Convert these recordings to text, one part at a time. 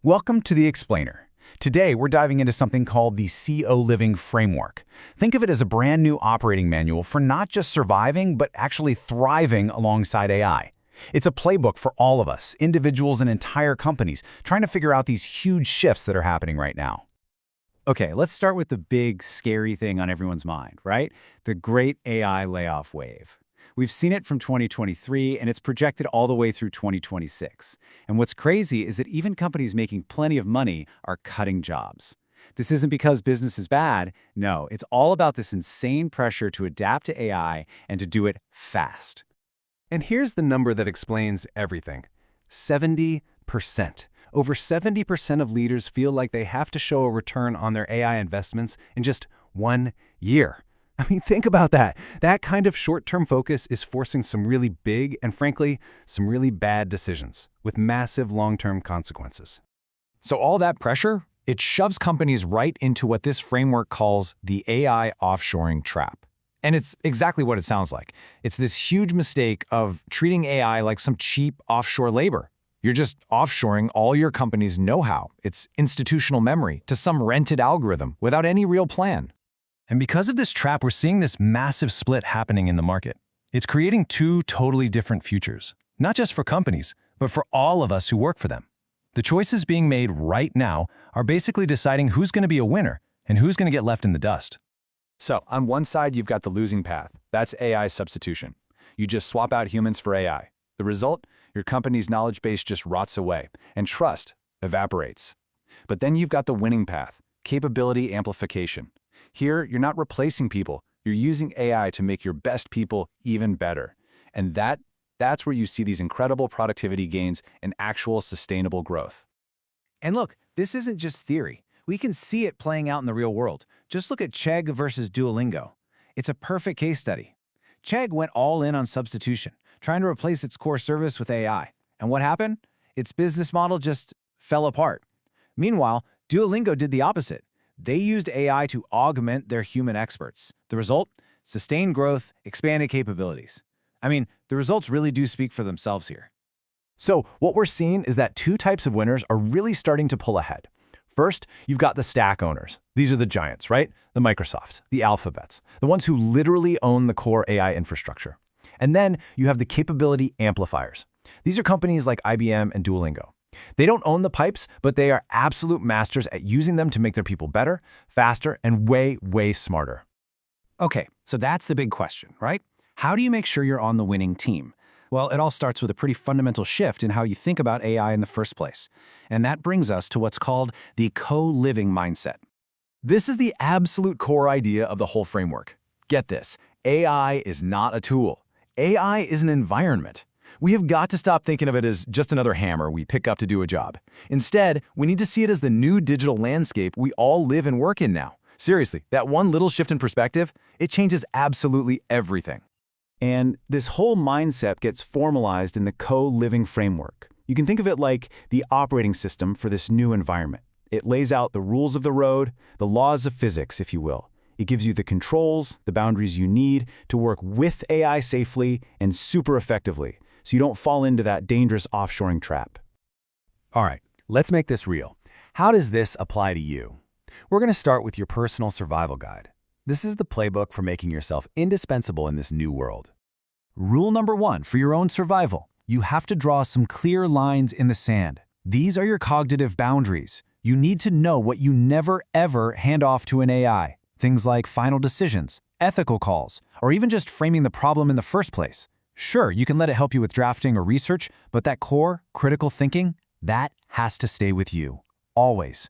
Welcome to The Explainer. Today, we're diving into something called the CO Living Framework. Think of it as a brand new operating manual for not just surviving, but actually thriving alongside AI. It's a playbook for all of us, individuals and entire companies, trying to figure out these huge shifts that are happening right now. Okay, let's start with the big, scary thing on everyone's mind, right? The great AI layoff wave. We've seen it from 2023, and it's projected all the way through 2026. And what's crazy is that even companies making plenty of money are cutting jobs. This isn't because business is bad. No, it's all about this insane pressure to adapt to AI and to do it fast. And here's the number that explains everything. 70%. Over 70% of leaders feel like they have to show a return on their AI investments in just 1 year. I mean, think about that. That kind of short-term focus is forcing some really big and, frankly, some really bad decisions with massive long-term consequences. So all that pressure, it shoves companies right into what this framework calls the AI offshoring trap. And it's exactly what it sounds like. It's this huge mistake of treating AI like some cheap offshore labor. You're just offshoring all your company's know-how, its institutional memory, to some rented algorithm without any real plan. And because of this trap, we're seeing this massive split happening in the market. It's creating two totally different futures, not just for companies, but for all of us who work for them. The choices being made right now are basically deciding who's going to be a winner and who's going to get left in the dust. So on one side, you've got the losing path. That's AI substitution. You just swap out humans for AI. The result? Your company's knowledge base just rots away, and trust evaporates. But then you've got the winning path, capability amplification. Here, you're not replacing people. You're using AI to make your best people even better. And that's where you see these incredible productivity gains and actual sustainable growth. And look, this isn't just theory. We can see it playing out in the real world. Just look at Chegg versus Duolingo. It's a perfect case study. Chegg went all in on substitution, trying to replace its core service with AI. And what happened? Its business model just fell apart. Meanwhile, Duolingo did the opposite. They used AI to augment their human experts. The result? Sustained growth, expanded capabilities. I mean, the results really do speak for themselves here. So what we're seeing is that two types of winners are really starting to pull ahead. First, you've got the stack owners. These are the giants, right? The Microsofts, the Alphabets, the ones who literally own the core AI infrastructure. And then you have the capability amplifiers. These are companies like IBM and Duolingo. They don't own the pipes, but they are absolute masters at using them to make their people better, faster, and way, way smarter. Okay, so that's the big question, right? How do you make sure you're on the winning team? Well, it all starts with a pretty fundamental shift in how you think about AI in the first place. And that brings us to what's called the co-living mindset. This is the absolute core idea of the whole framework. Get this, AI is not a tool. AI is an environment. We have got to stop thinking of it as just another hammer we pick up to do a job. Instead, we need to see it as the new digital landscape we all live and work in now. Seriously, that one little shift in perspective, it changes absolutely everything. And this whole mindset gets formalized in the co-living framework. You can think of it like the operating system for this new environment. It lays out the rules of the road, the laws of physics, if you will. It gives you the controls, the boundaries you need to work with AI safely and super effectively, so you don't fall into that dangerous offshoring trap. All right, let's make this real. How does this apply to you? We're going to start with your personal survival guide. This is the playbook for making yourself indispensable in this new world. Rule number 1 for your own survival. You have to draw some clear lines in the sand. These are your cognitive boundaries. You need to know what you never, ever hand off to an AI. Things like final decisions, ethical calls, or even just framing the problem in the first place. Sure, you can let it help you with drafting or research, but that core, critical thinking, that has to stay with you. Always.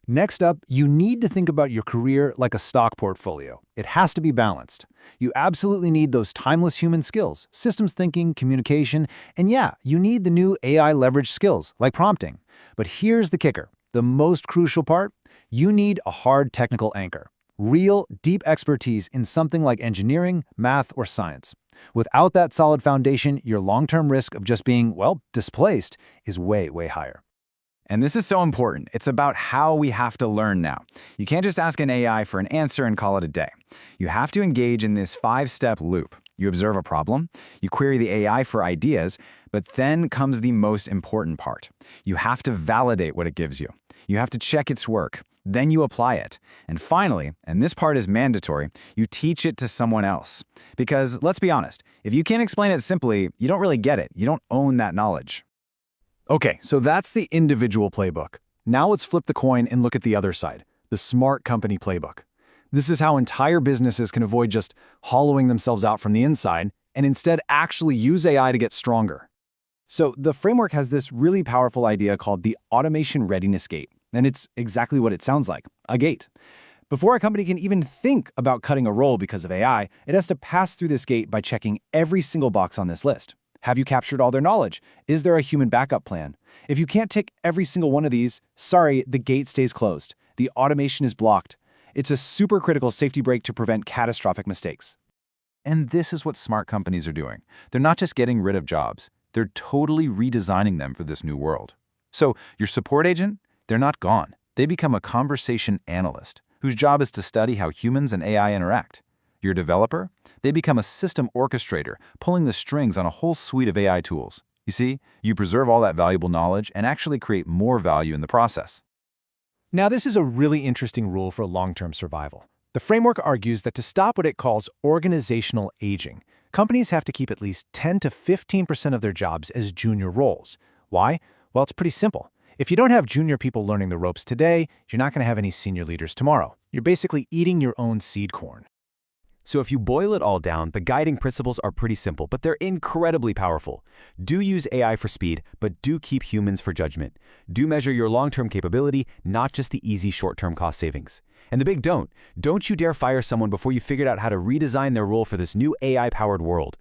Next up, you need to think about your career like a stock portfolio. It has to be balanced. You absolutely need those timeless human skills, systems thinking, communication, and yeah, you need the new AI leverage skills, like prompting. But here's the kicker, the most crucial part, you need a hard technical anchor. Real, deep expertise in something like engineering, math, or science. Without that solid foundation, your long-term risk of just being, well, displaced is way, way higher. And this is so important. It's about how we have to learn now. You can't just ask an AI for an answer and call it a day. You have to engage in this 5-step loop. You observe a problem, you query the AI for ideas, but then comes the most important part. You have to validate what it gives you. You have to check its work. Then you apply it. And finally, and this part is mandatory, you teach it to someone else. Because let's be honest, if you can't explain it simply, you don't really get it. You don't own that knowledge. Okay, so that's the individual playbook. Now let's flip the coin and look at the other side, the smart company playbook. This is how entire businesses can avoid just hollowing themselves out from the inside and instead actually use AI to get stronger. So the framework has this really powerful idea called the automation readiness gate, and it's exactly what it sounds like, a gate. Before a company can even think about cutting a role because of AI, it has to pass through this gate by checking every single box on this list. Have you captured all their knowledge? Is there a human backup plan? If you can't tick every single one of these, sorry, the gate stays closed. The automation is blocked. It's a super critical safety brake to prevent catastrophic mistakes. And this is what smart companies are doing. They're not just getting rid of jobs. They're totally redesigning them for this new world. So your support agent, they're not gone. They become a conversation analyst whose job is to study how humans and AI interact. Your developer, they become a system orchestrator, pulling the strings on a whole suite of AI tools. You see, you preserve all that valuable knowledge and actually create more value in the process. Now, this is a really interesting rule for long-term survival. The framework argues that to stop what it calls organizational aging, companies have to keep at least 10 to 15% of their jobs as junior roles. Why? Well, it's pretty simple. If you don't have junior people learning the ropes today, you're not going to have any senior leaders tomorrow. You're basically eating your own seed corn. So if you boil it all down, the guiding principles are pretty simple, but they're incredibly powerful. Do use AI for speed, but do keep humans for judgment. Do measure your long-term capability, not just the easy short-term cost savings. And the big don't you dare fire someone before you figured out how to redesign their role for this new AI-powered world.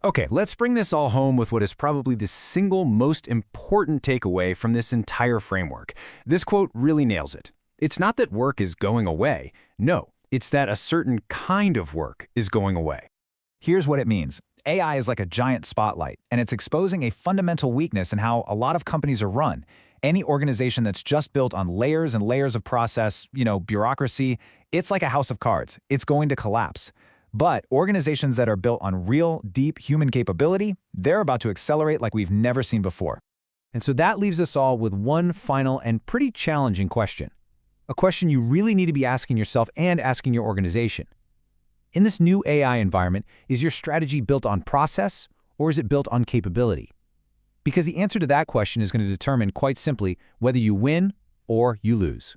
Okay, let's bring this all home with what is probably the single most important takeaway from this entire framework. This quote really nails it. It's not that work is going away. No. It's that a certain kind of work is going away. Here's what it means. AI is like a giant spotlight, and it's exposing a fundamental weakness in how a lot of companies are run. Any organization that's just built on layers and layers of process, bureaucracy, it's like a house of cards. It's going to collapse. But organizations that are built on real, deep human capability, they're about to accelerate like we've never seen before. And so that leaves us all with one final and pretty challenging question. A question you really need to be asking yourself and asking your organization. In this new AI environment, is your strategy built on process or is it built on capability? Because the answer to that question is going to determine quite simply whether you win or you lose.